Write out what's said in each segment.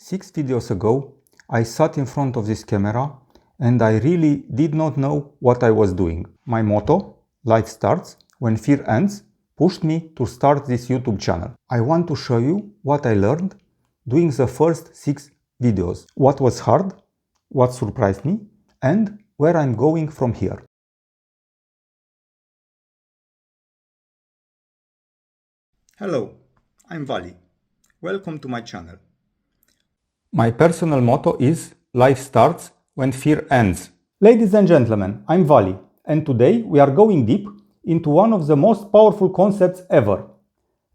6 videos ago, I sat in front of this camera and I really did not know what I was doing. My motto, life starts when fear ends, pushed me to start this YouTube channel. I want to show you what I learned doing the first 6 videos, what was hard, what surprised me, and where I'm going from here. Hello, I'm Vali. Welcome to my channel. My personal motto is life starts when fear ends. Ladies and gentlemen, I'm Vali, and today we are going deep into one of the most powerful concepts ever,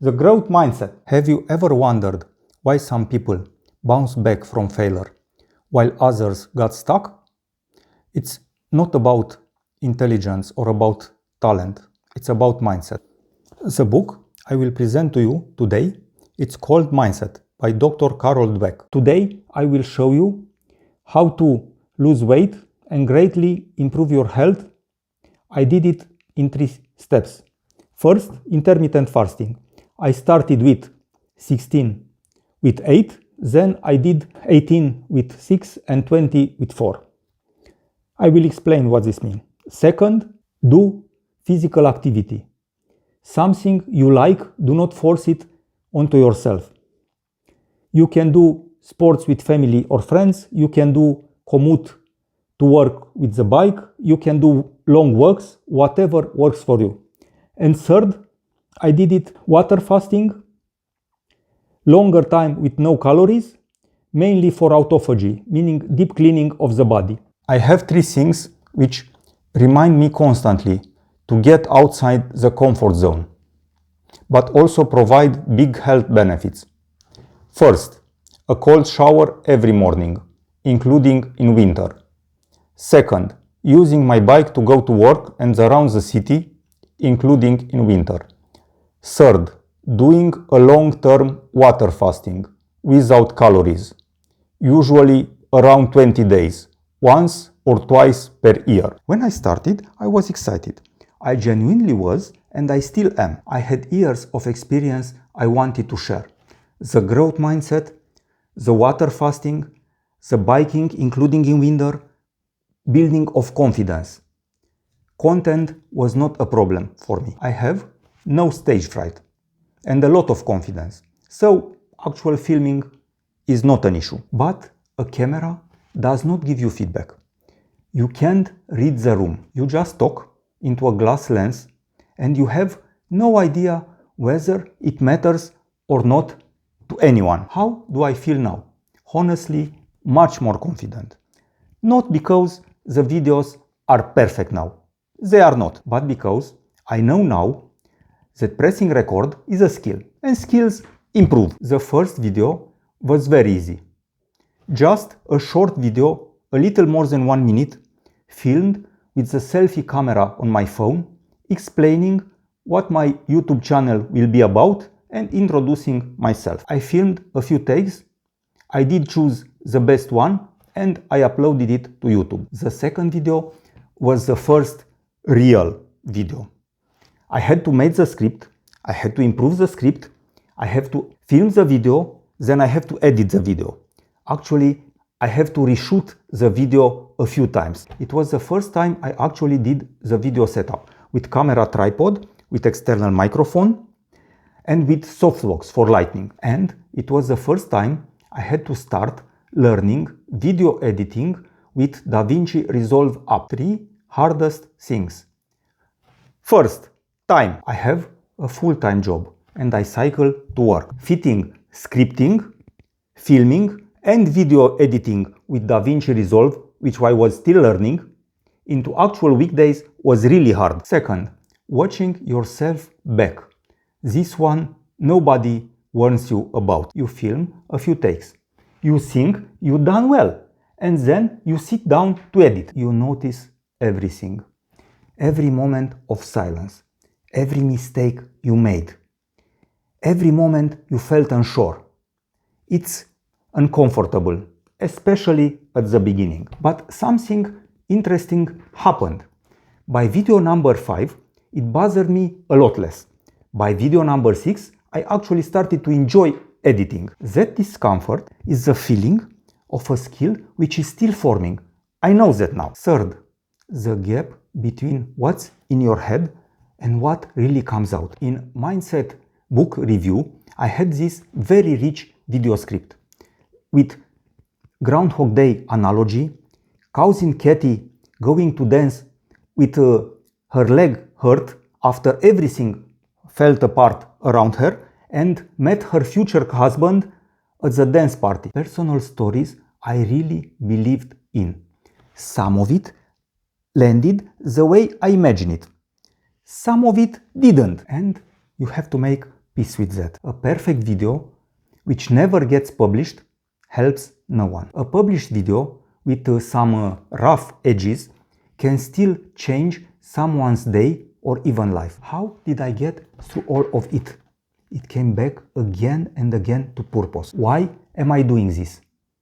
the growth mindset. Have you ever wondered why some people bounce back from failure while others got stuck? It's not about intelligence or about talent, it's about mindset. The book I will present to you today, it's called Mindset by Dr. Carol Dweck. Today I will show you how to lose weight and greatly improve your health. I did it in 3 steps. First, intermittent fasting. I started with 16 with 8, then I did 18 with 6 and 20 with 4. I will explain what this means. Second, do physical activity. Something you like, do not force it onto yourself. You can do sports with family or friends, you can do commute to work with the bike, you can do long walks, whatever works for you. And third, I did it water fasting, longer time with no calories, mainly for autophagy, meaning deep cleaning of the body. I have 3 things which remind me constantly to get outside the comfort zone, but also provide big health benefits. First, a cold shower every morning, including in winter. Second, using my bike to go to work and around the city, including in winter. Third, doing a long-term water fasting without calories, usually around 20 days, once or twice per year. When I started, I was excited. I genuinely was, and I still am. I had years of experience I wanted to share. The growth mindset, the water fasting, the biking, including in winter, building of confidence. Content was not a problem for me. I have no stage fright and a lot of confidence. So actual filming is not an issue. But a camera does not give you feedback. You can't read the room. You just talk into a glass lens and you have no idea whether it matters or not to anyone. How do I feel now? Honestly, much more confident. Not because the videos are perfect now. They are not. But because I know now that pressing record is a skill and skills improve. The first video was very easy. Just a short video, a little more than 1 minute, filmed with the selfie camera on my phone, explaining what my YouTube channel will be about and introducing myself. I filmed a few takes. I did choose the best one and I uploaded it to YouTube. The second video was the first real video. I had to make the script, I had to improve the script, I have to film the video, then I have to edit the video. Actually, I have to reshoot the video a few times. It was the first time I actually did the video setup with camera tripod, with external microphone, and with softbox for lighting. And it was the first time I had to start learning video editing with DaVinci Resolve app. 3 hardest things. First, time. I have a full-time job and I cycle to work. Fitting scripting, filming, and video editing with DaVinci Resolve, which I was still learning, into actual weekdays was really hard. Second, watching yourself back. This one nobody warns you about. You film a few takes. You think you done well, and then you sit down to edit. You notice everything. Every moment of silence. Every mistake you made. Every moment you felt unsure. It's uncomfortable, especially at the beginning. But something interesting happened. By video number 5, it bothered me a lot less. By video number 6, I actually started to enjoy editing. That discomfort is the feeling of a skill which is still forming. I know that now. Third, the gap between what's in your head and what really comes out. In Mindset book review, I had this very rich video script with Groundhog Day analogy, cousin Katie going to dance with her leg hurt after everything fell apart around her, and met her future husband at the dance party. Personal stories I really believed in. Some of it landed the way I imagined it. Some of it didn't, and you have to make peace with that. A perfect video which never gets published helps no one. A published video with some rough edges can still change someone's day or even life. How did I get through all of it? It came back again and again to purpose. Why am I doing this?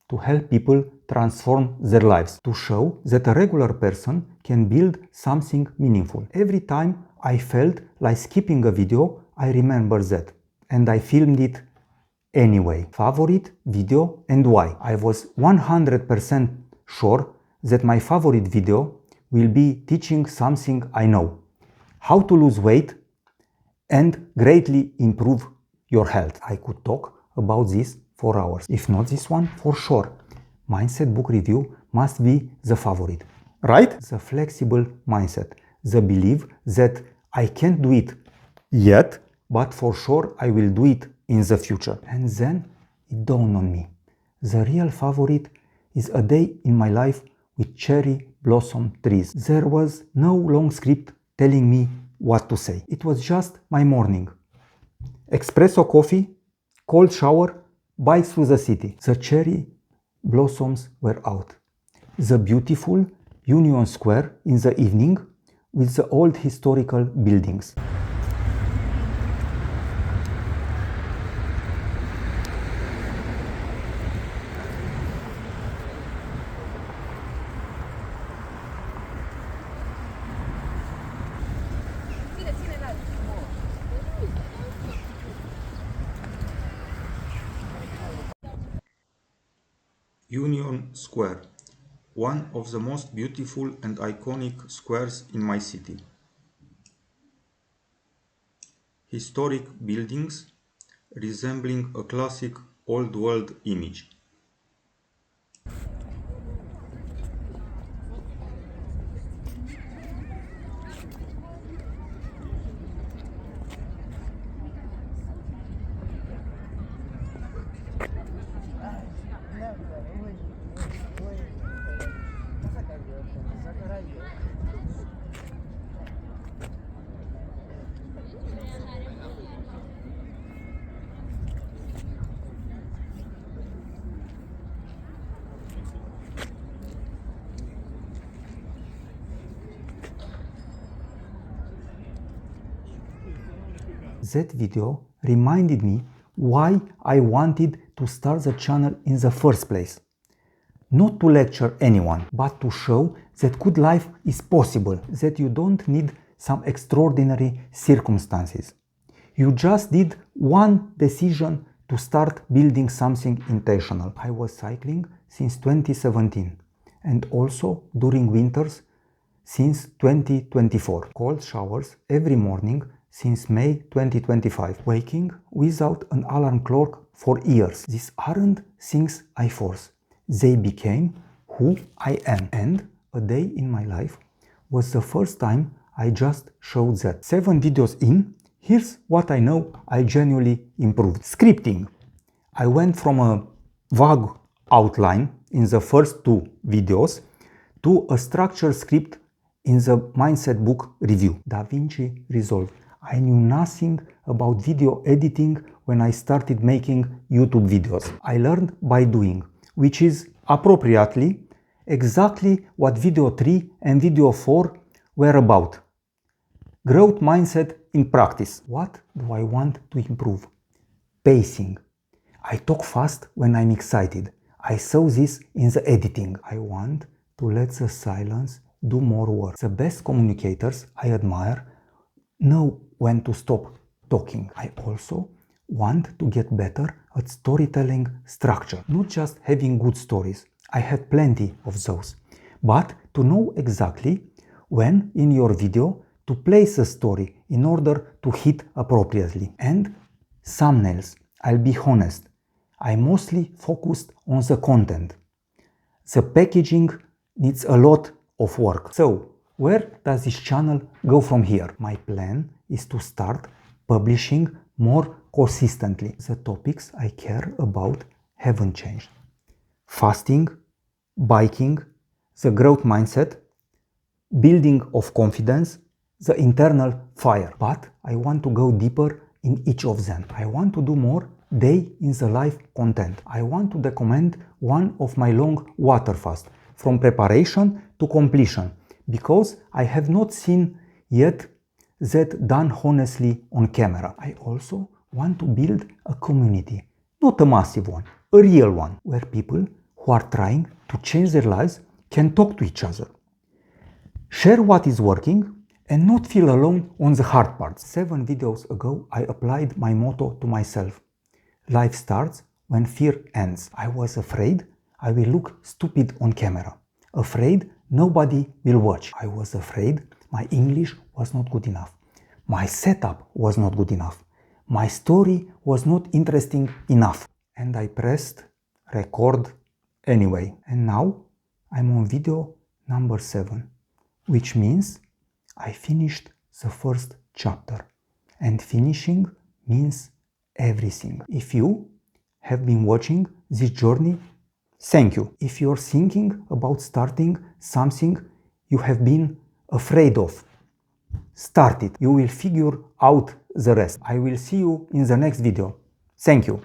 To help people transform their lives. To show that a regular person can build something meaningful. Every time I felt like skipping a video, I remember that. And I filmed it anyway. Favorite video and why? I was 100% sure that my favorite video will be teaching something I know. How to lose weight and greatly improve your health. I could talk about this for hours. If not this one, for sure. Mindset book review must be the favorite. Right? The flexible mindset. The belief that I can't do it yet, but for sure I will do it in the future. And then it dawned on me. The real favorite is a day in my life with cherry blossom trees. There was no long script telling me what to say. It was just my morning. Espresso coffee, cold shower, bike through the city. The cherry blossoms were out. The beautiful Union Square in the evening with the old historical buildings. Union Square, one of the most beautiful and iconic squares in my city. Historic buildings resembling a classic old world image. That video reminded me why I wanted to start the channel in the first place. Not to lecture anyone, but to show that good life is possible, that you don't need some extraordinary circumstances. You just did one decision to start building something intentional. I was cycling since 2017 and also during winters since 2024. Cold showers every morning since May 2025. Waking without an alarm clock for years. These aren't things I force. They became who I am. And a day in my life was the first time I just showed that. 7 videos in, here's what I know I genuinely improved. Scripting. I went from a vague outline in the first 2 videos to a structured script in the Mindset book review. DaVinci Resolve. I knew nothing about video editing when I started making YouTube videos. I learned by doing, which is appropriately exactly what video 3 and video 4 were about. Growth mindset in practice. What do I want to improve? Pacing. I talk fast when I'm excited. I saw this in the editing. I want to let the silence do more work. The best communicators I admire know when to stop talking. I also want to get better at storytelling structure. Not just having good stories, I have plenty of those, but to know exactly when in your video to place a story in order to hit appropriately. And thumbnails, I'll be honest, I mostly focused on the content. The packaging needs a lot of work. So, where does this channel go from here? My plan is to start publishing more consistently. The topics I care about haven't changed. Fasting, biking, the growth mindset, building of confidence, the internal fire. But I want to go deeper in each of them. I want to do more day in the life content. I want to document one of my long water fast from preparation to completion, because I have not seen yet that done honestly on camera. I also want to build a community, not a massive one, a real one, where people who are trying to change their lives can talk to each other, share what is working, and not feel alone on the hard parts. 7 videos ago, I applied my motto to myself. Life starts when fear ends. I was afraid I will look stupid on camera, afraid nobody will watch. I was afraid my English was not good enough. My setup was not good enough. My story was not interesting enough. And I pressed record anyway. And now I'm on video number 7, which means I finished the first chapter. And finishing means everything. If you have been watching this journey, thank you. If you're thinking about starting something you have been afraid of, start it. You will figure out the rest. I will see you in the next video. Thank you.